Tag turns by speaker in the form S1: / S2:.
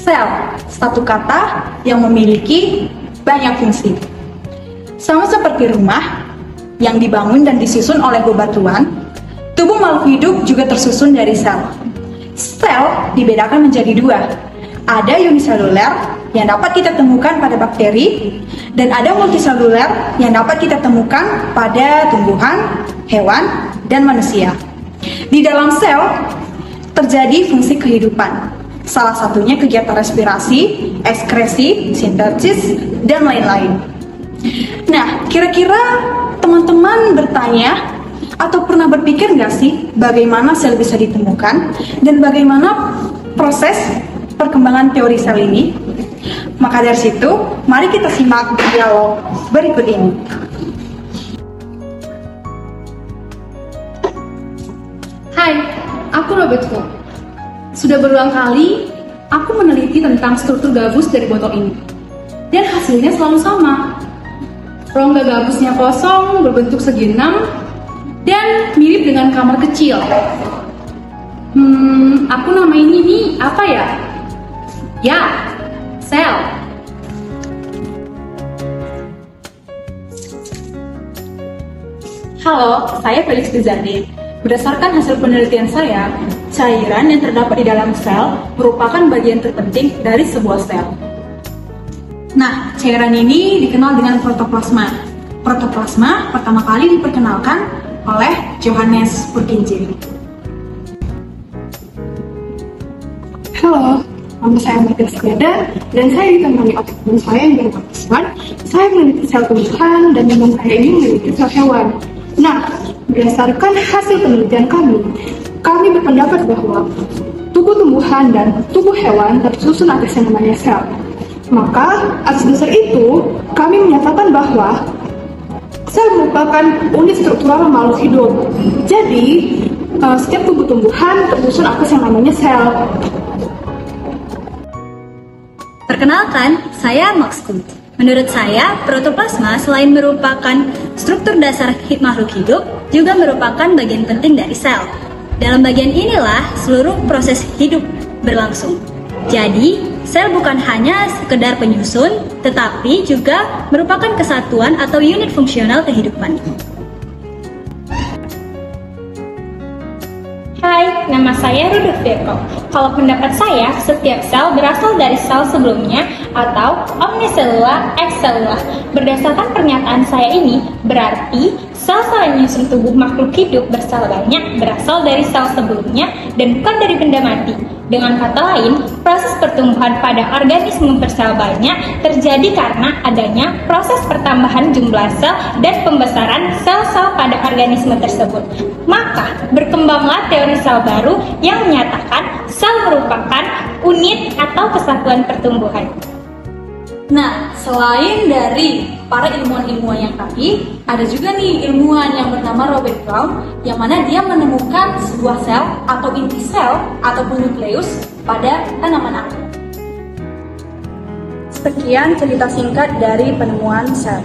S1: Sel, satu kata yang memiliki banyak fungsi. Sama seperti rumah yang dibangun dan disusun oleh bebatuan, tubuh makhluk hidup juga tersusun dari sel. Sel dibedakan menjadi dua. Ada uniseluler yang dapat kita temukan pada bakteri, dan ada multiseluler yang dapat kita temukan pada tumbuhan, hewan, dan manusia. Di dalam sel terjadi fungsi kehidupan. Salah satunya kegiatan respirasi, ekskresi, sintesis, dan lain-lain. Nah, kira-kira teman-teman bertanya atau pernah berpikir nggak sih bagaimana sel bisa ditemukan dan bagaimana proses perkembangan teori sel ini? Maka dari situ, mari kita simak dialog berikut ini.
S2: Hai, aku Roberto. Sudah berulang kali aku meneliti tentang struktur gabus dari botol ini. Dan hasilnya selalu sama. Rongga gabusnya kosong, berbentuk segi enam, dan mirip dengan kamar kecil. Aku namain ini apa ya? Ya, sel.
S1: Halo, saya Felix Dezani. Berdasarkan hasil penelitian saya, cairan yang terdapat di dalam sel merupakan bagian terpenting dari sebuah sel. Nah, cairan ini dikenal dengan protoplasma. Protoplasma pertama kali diperkenalkan oleh Johannes Purkinje.
S3: Halo, nama saya Martin Setiada dan saya ditemani oleh teman saya yang bernama Iswan. Saya meneliti sel tumbuhan dan teman saya ini meneliti sel hewan. Nah, berdasarkan hasil penelitian kami berpendapat bahwa tubuh tumbuhan dan tubuh hewan tersusun atas yang namanya sel. Maka, atas dasar itu, kami menyatakan bahwa sel merupakan unit struktural makhluk hidup. Jadi, setiap tubuh tumbuhan tersusun atas yang namanya sel.
S4: Perkenalkan, saya Maxku. Menurut saya, protoplasma selain merupakan struktur dasar makhluk hidup, juga merupakan bagian penting dari sel. Dalam bagian inilah seluruh proses hidup berlangsung. Jadi, sel bukan hanya sekedar penyusun, tetapi juga merupakan kesatuan atau unit fungsional kehidupan.
S5: Hai, nama saya Rudolf Deko. Kalau pendapat saya, setiap sel berasal dari sel sebelumnya atau omniselula excelula. Berdasarkan pernyataan saya ini, berarti sel-sel yang menyusun tubuh makhluk hidup bersel banyak berasal dari sel sebelumnya dan bukan dari benda mati. Dengan kata lain, proses pertumbuhan pada organisme bersel banyak terjadi karena adanya proses pertambahan jumlah sel dan pembesaran sel-sel pada organisme tersebut. Maka, berkembanglah teori sel baru yang menyatakan sel merupakan unit atau kesatuan pertumbuhan.
S1: Nah, selain dari para ilmuwan-ilmuwan yang tadi, ada juga nih ilmuwan yang bernama Robert Brown, yang mana dia menemukan sebuah sel atau inti sel ataupun nukleus pada tanaman anggur. Sekian cerita singkat dari penemuan sel.